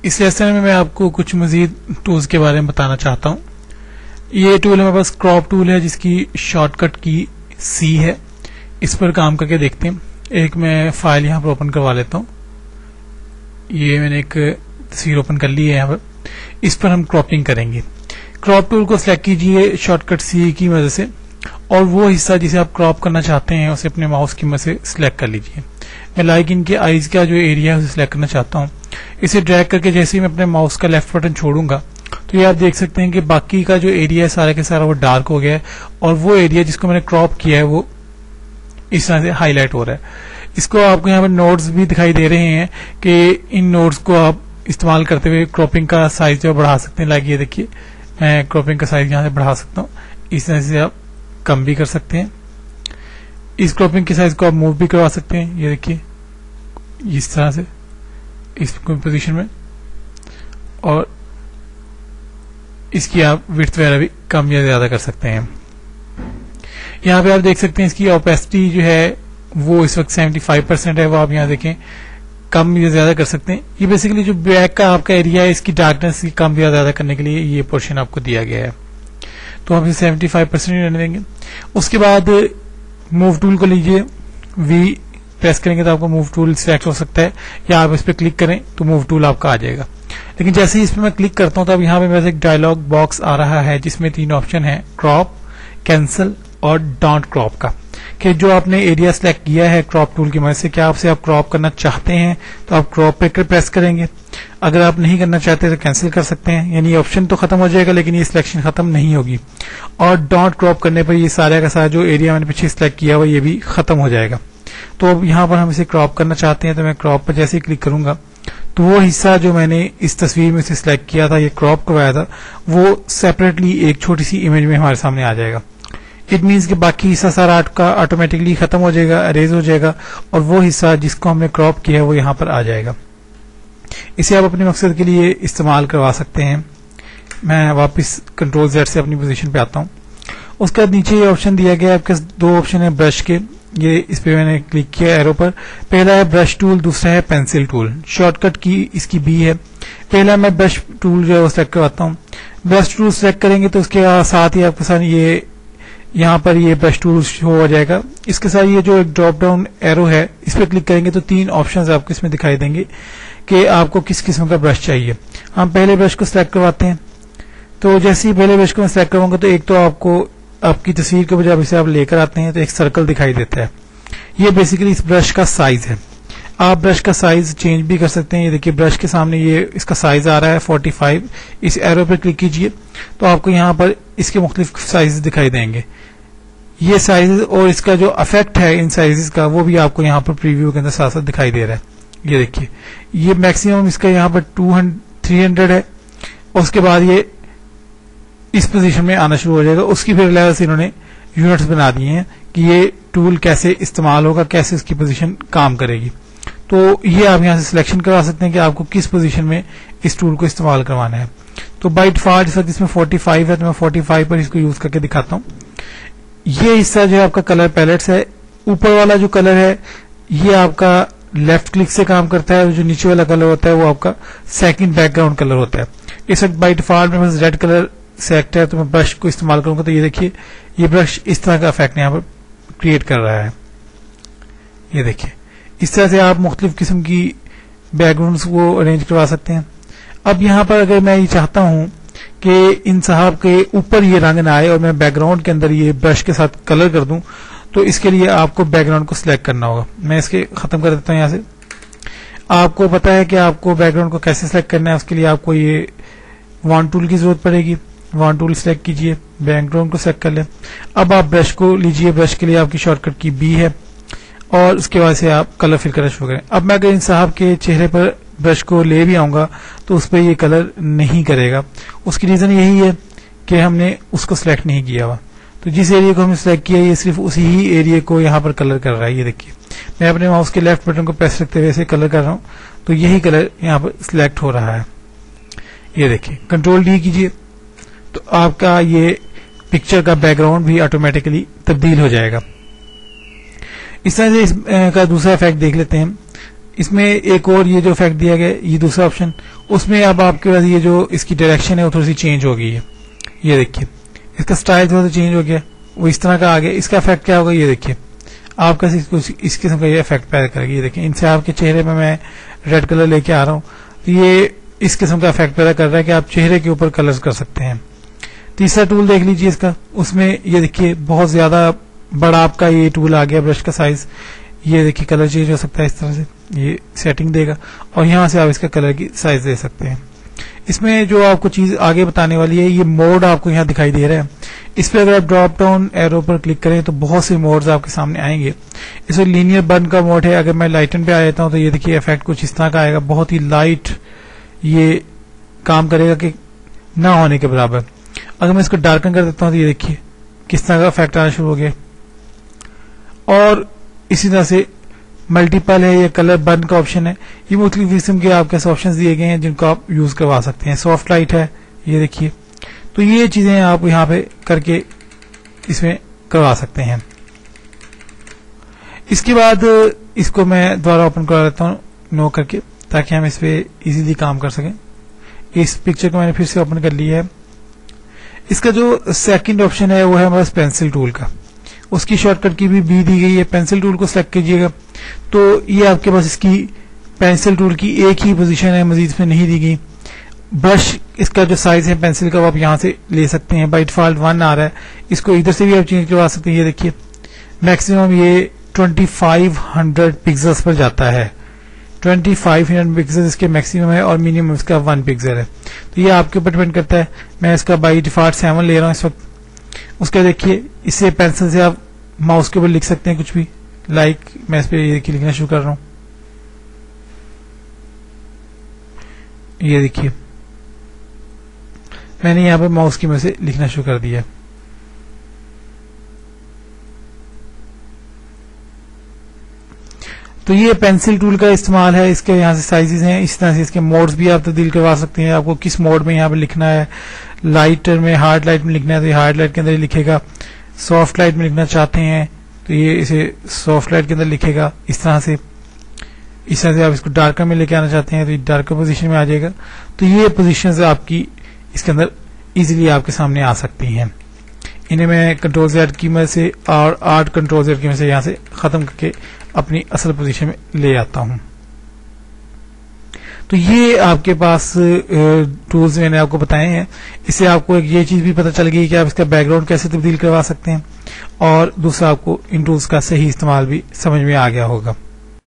اس lesson میں آپ کو کچھ مزید ٹولز کے بارے میں بتانا چاہتا ہوں. یہ ٹول ہمارے پاس کراپ ٹول ہے جس کی شارٹ کٹ کی سی ہے. اس پر کام کر کے دیکھتے ہیں. ایک میں فائل یہاں پر اوپن کروا لیتا ہوں. یہ میں نے ایک تصویر اوپن کر لی ہے یہاں پر. اس پر ہم کراپنگ کریں گے. کراپ ٹول کو سلیکٹ کیجئے شارٹ کٹ سی کی مدد سے اور وہ حصہ جسے آپ کراپ کرنا چاہتے ہیں اسے اپنے ماؤس کی مدد سے سلیکٹ کر لیجئے. میں لائک ان کے آئیز کا جو ایریا ہے اسے سلیکٹ کرنا چاہتا ہوں. اسے ڈریگ کر کے جیسے ہی میں اپنے ماؤس کا لیفٹ بٹن چھوڑوں گا تو یہ آپ دیکھ سکتے ہیں کہ باقی کا جو ایریا ہے سارا کے سارا وہ ڈارک ہو گیا ہے اور وہ ایریا جس کو میں نے کراپ کیا ہے وہ اس طرح سے ہائی لائٹ ہو رہا ہے. اس کو آپ کو یہاں پر نوڈز بھی دکھائی دے رہے ہیں کہ ان نوڈز کو آپ استعمال کرتے ہوئے کراپنگ کا سائز جو بڑھا سکتے ہیں. لائک یہ دیکھیے میں کراپنگ کا سائز یہاں سے بڑھا سکتا ہوں. اس طرح سے آپ کم بھی کر سکتے ہیں. اس کراپنگ کے سائز کو آپ موو بھی کروا سکتے ہیں. یہ دیکھیے اس طرح سے اس پوزیشن میں, اور اس کی آپ وڈتھ وغیرہ بھی کم یا زیادہ کر سکتے ہیں. یہاں پہ آپ دیکھ سکتے ہیں اس کی اوپیسٹی جو ہے وہ اس وقت 75% ہے. وہ آپ یہاں دیکھیں کم یا زیادہ کر سکتے ہیں. یہ بیسیکلی جو بیک کا آپ کا ایریا ہے اس کی ڈارکنیس کی کم یا زیادہ کرنے کے لیے یہ پورشن آپ کو دیا گیا ہے. تو ہم اسے 75% رہنے دیں گے. اس کے بعد موو ٹول کو لیجئے, وی پریس کریں گے تو آپ کو موو ٹول سلیکٹ ہو سکتا ہے, یا آپ اس پہ کلک کریں تو موو ٹول آپ کا آ جائے گا. لیکن جیسے ہی اس پہ میں کلک کرتا ہوں تو اب یہاں پہ میرے ایک ڈائلاگ باکس آ رہا ہے جس میں 3 آپشن ہیں, کراپ, کینسل اور ڈونٹ کراپ کا, کہ جو آپ نے ایریا سلیکٹ کیا ہے کراپ ٹول کی مدد سے کیا آپ سے آپ کراپ کرنا چاہتے ہیں تو آپ کراپ پہ پریس کریں گے. اگر آپ نہیں کرنا چاہتے تو کینسل کر سکتے ہیں. یعنی آپشن تو ختم ہو جائے گا لیکن یہ سلیکشن ختم نہیں ہوگی. اور ڈونٹ کراپ کرنے پر یہ سارا کا سارا جو ایریا میں نے پیچھے سلیکٹ کیا ہوا یہ بھی ختم ہو جائے گا. تو اب یہاں پر ہم اسے کراپ کرنا چاہتے ہیں تو میں کراپ پر جیسے ہی کلک کروں گا تو وہ حصہ جو میں نے اس تصویر میں سے سلیکٹ کیا تھا, یہ کراپ کروایا تھا, وہ سیپریٹلی ایک چھوٹی سی امیج میں ہمارے سامنے آ جائے گا. اٹ مینس کہ باقی حصہ سارا آپ کا آٹومیٹکلی ختم ہو جائے گا, اریز ہو جائے گا, اور وہ حصہ جس کو ہم نے کراپ کیا ہے وہ یہاں پر آ جائے گا. اسے آپ اپنے مقصد کے لیے استعمال کروا سکتے ہیں. میں واپس کنٹرول زیڈ سے اپنی پوزیشن پہ آتا ہوں. اس کے بعد نیچے یہ آپشن دیا گیا ہے, آپ کے 2 آپشن ہیں برش کے. یہ اس پہ میں نے کلک کیا ایرو پر. پہلا ہے برش ٹول, دوسرا ہے پینسل ٹول. شارٹ کٹ کی اس کی بی ہے. پہلا میں برش ٹول جو ہے وہ سلیکٹ کرواتا ہوں. برش ٹول سلیکٹ کریں گے تو اس کے ساتھ ہی آپ کے ساتھ یہ یہاں پر یہ برش ٹول شو ہو جائے گا. اس کے ساتھ یہ جو ایک ڈراپ ڈاؤن ایرو ہے اس پہ کلک کریں گے تو 3 آپشنز آپ کو اس میں دکھائی دیں گے کہ آپ کو کس قسم کا برش چاہیے. ہم پہلے برش کو سلیکٹ کرواتے ہیں. تو جیسے ہی پہلے برش کو میں سلیکٹ کروں گا تو ایک تو آپ کو آپ کی تصویر کے بجائے اسے آپ لے کر آتے ہیں تو ایک سرکل دکھائی دیتا ہے. یہ بیسیکلی اس برش کا سائز ہے. آپ برش کا سائز چینج بھی کر سکتے ہیں. یہ دیکھیے برش کے سامنے یہ اس کا سائز آ رہا ہے 45. اس ایرو پر کلک کیجئے تو آپ کو یہاں پر اس کے مختلف سائز دکھائی دیں گے. یہ سائز اور اس کا جو افیکٹ ہے ان سائزز کا وہ بھی آپ کو یہاں پر پریویو کے اندر ساتھ ساتھ دکھائی دے رہا ہے. یہ دیکھیے یہ میکسیمم اس کا یہاں پر 300 ہے. اس کے بعد یہ اس پوزیشن میں آنا شروع ہو جائے گا. اس کی پھر لیول سے انہوں نے یونٹس بنا دیے ہیں کہ یہ ٹول کیسے استعمال ہوگا, کیسے اس کی پوزیشن کام کرے گی. تو یہ آپ یہاں سے سلیکشن کروا سکتے ہیں کہ آپ کو کس پوزیشن میں اس ٹول کو استعمال کروانا ہے. تو بائی ڈیفالٹ اس وقت اس میں 45 ہے تو میں 45 پر اس کو یوز کر کے دکھاتا ہوں. یہ حصہ جو ہے آپ کا کلر پیلٹس ہے. اوپر والا جو کلر ہے یہ آپ کا لیفٹ کلک سے کام کرتا ہے, جو نیچے والا کلر ہوتا ہے وہ آپ کا سیکنڈ بیک گراؤنڈ کلر ہوتا ہے. اس وقت بائی ڈیفالٹ میں بس ریڈ کلر سلیکٹ ہے تو میں برش کو استعمال کروں گا تو یہ دیکھیے یہ برش اس طرح کا افیکٹ یہاں پر کریٹ کر رہا ہے. یہ دیکھیے اس طرح سے آپ مختلف قسم کی بیک گراؤنڈس کو ارینج کروا سکتے ہیں. اب یہاں پر اگر میں یہ چاہتا ہوں کہ ان صاحب کے اوپر یہ رنگ نہ آئے اور میں بیک گراؤنڈ کے اندر یہ برش کے ساتھ کلر کر دوں تو اس کے لیے آپ کو بیک گراؤنڈ کو سلیکٹ کرنا ہوگا. میں اس کے ختم کر دیتا ہوں. یہاں سے آپ کو پتا ہے کہ آپ کو بیک گراؤنڈ کو کیسے سلیکٹ کرنا ہے. اس کے لیے آپ کو یہ وان ٹول کی ضرورت پڑے گی. وان ٹول سلیکٹ کیجئے, بیک گراؤنڈ کو سلیکٹ کر لیں. اب آپ برش کو لیجئے. برش کے لیے آپ کی شارٹ کٹ کی بی ہے اور اس کے بعد سے آپ کلر فل کرنا شروع کریں. اب میں اگر ان صاحب کے چہرے پر برش کو لے بھی آؤں گا تو اس پہ یہ کلر نہیں کرے گا. اس کی ریزن یہی ہے کہ ہم نے اس کو سلیکٹ نہیں کیا ہوا. تو جس ایریا کو ہم نے سلیکٹ کیا یہ صرف اسی ہی ایریا کو یہاں پر کلر کر رہا ہے. یہ دیکھیے میں اپنے ماؤس کے لیفٹ بٹن کو پریس رکھتے ہوئے کلر کر رہا ہوں تو یہی کلر یہاں پر سلیکٹ ہو رہا ہے. یہ دیکھیے کنٹرول ڈی کیجئے تو آپ کا یہ پکچر کا بیک گراؤنڈ بھی آٹومیٹکلی تبدیل ہو جائے گا. اس طرح سے اس کا دوسرا افیکٹ دیکھ لیتے ہیں. اس میں ایک اور یہ جو افیکٹ دیا گیا یہ دوسرا آپشن، اس میں اب آپ کے پاس یہ جو اس کی ڈائریکشن ہے وہ تھوڑی سی چینج ہو گئی ہے. یہ دیکھیے اس کا اسٹائل تھوڑا سا چینج ہو گیا، وہ اس طرح کا آ گیا. اس کا افیکٹ کیا ہوگا یہ دیکھیے آپ کا اس قسم کا یہ افیکٹ پیدا کرے گا. یہ دیکھیں ان سے آپ کے چہرے میں ریڈ کلر لے کے آ رہا ہوں تو یہ اس قسم کا افیکٹ پیدا کر رہا ہے کہ آپ چہرے کے اوپر کلرز کر سکتے ہیں. تیسرا ٹول دیکھ لیجیے اس کا، اس میں یہ دیکھیے بہت زیادہ بڑا آپ کا یہ ٹول آ گیا برش کا سائز. یہ دیکھیے کلر چینج ہو سکتا ہے اس طرح سے، یہ سیٹنگ دے گا اور یہاں سے آپ اس کا کلر کی سائز دے سکتے ہیں. اس میں جو آپ کو چیز آگے بتانے والی ہے یہ موڈ آپ کو یہاں دکھائی دے رہا ہے. اس پہ اگر آپ ڈراپ ڈاؤن ایرو پر کلک کریں تو بہت سے موڈز آپ کے سامنے آئیں گے. اس میں لینئر برن کا موڈ ہے. اگر میں لائٹن پہ آ جاتا ہوں تو یہ دیکھیے افیکٹ کچھ اس طرح کا آئے گا، بہت ہی لائٹ یہ کام کرے گا کہ نہ ہونے کے برابر. اگر میں اس کو ڈارکن کر دیتا ہوں تو یہ دیکھیے کس طرح کا افیکٹ آنا شروع ہو گیا. اور اسی طرح سے ملٹیپل ہے، یہ کلر برن کا آپشن ہے. یہ مختلف قسم کے آپ کے آپشن دیے گئے ہیں جن کو آپ یوز کروا سکتے ہیں. سافٹ لائٹ ہے یہ دیکھیے. تو یہ چیزیں آپ یہاں پہ کر کے اس میں کروا سکتے ہیں. اس کے بعد اس کو میں دوبارہ اوپن کروا لیتا ہوں نو کر کے تاکہ ہم اس پہ ایزیلی کام کر سکیں. اس پکچر کو میں نے پھر سے اوپن کر لیا ہے. اس کا جو سیکنڈ آپشن ہے وہ ہے ہمارے پینسل ٹول کا. اس کی شارٹ کٹ کی بھی دی گئی ہے. پینسل ٹول کو سلیکٹ کیجیے گا تو یہ آپ کے پاس اس کی پینسل ٹول کی ایک ہی پوزیشن ہے، مزید اس میں نہیں دی گئی. برش اس کا جو سائز ہے پینسل کا وہ آپ یہاں سے لے سکتے ہیں. بائی ڈیفالٹ 1 آ رہا ہے، اس کو ادھر سے بھی آپ چینج کروا سکتے ہیں. یہ دیکھیے میکسیمم یہ 2500 پکسلز پر جاتا ہے. 2500 پکسل اس کے میکسیمم ہے اور منیمم اس کا 1 پکسل ہے. تو یہ آپ کے اوپر ڈیپینڈ کرتا ہے. میں اس کا بائی ڈیفالٹ 7 لے رہا ہوں اس وقت. اس کا دیکھیے اس سے پینسل سے آپ ماؤس کے اوپر لکھ سکتے ہیں کچھ بھی، لائک میں اس پہ یہ لکھنا شروع کر رہا ہوں. یہ دیکھیے میں نے یہاں پہ ماؤس کی مدد سے لکھنا شروع کر دیا. تو یہ پینسل ٹول کا استعمال ہے. اس کے یہاں سے سائزز ہیں، اس طرح سے اس کے موڈز بھی آپ تبدیل کروا سکتے ہیں. آپ کو کس موڈ میں یہاں پہ لکھنا ہے، لائٹر میں ہارڈ لائٹ میں لکھنا ہے تو یہ ہارڈ لائٹ کے اندر لکھے گا. سافٹ لائٹ میں لکھنا چاہتے ہیں تو یہ اسے سافٹ لائٹ کے اندر لکھے گا. اس طرح سے آپ اس کو ڈارکر میں لے کے آنا چاہتے ہیں تو یہ ڈارکر پوزیشن میں آ جائے گا. تو یہ پوزیشنز آپ کی اس کے اندر ایزیلی آپ کے سامنے آ سکتی ہیں. انہیں میں کنٹرول زیڈ کی مدد سے اور آرٹ کنٹرول زیڈ کی مدد سے یہاں سے ختم کر کے اپنی اصل پوزیشن میں لے آتا ہوں. تو یہ آپ کے پاس ٹولز میں نے آپ کو بتائے ہیں. اس سے آپ کو ایک یہ چیز بھی پتہ چل گئی کہ آپ اس کا بیک گراؤنڈ کیسے تبدیل کروا سکتے ہیں، اور دوسرا آپ کو ان ٹولز کا صحیح استعمال بھی سمجھ میں آ گیا ہوگا.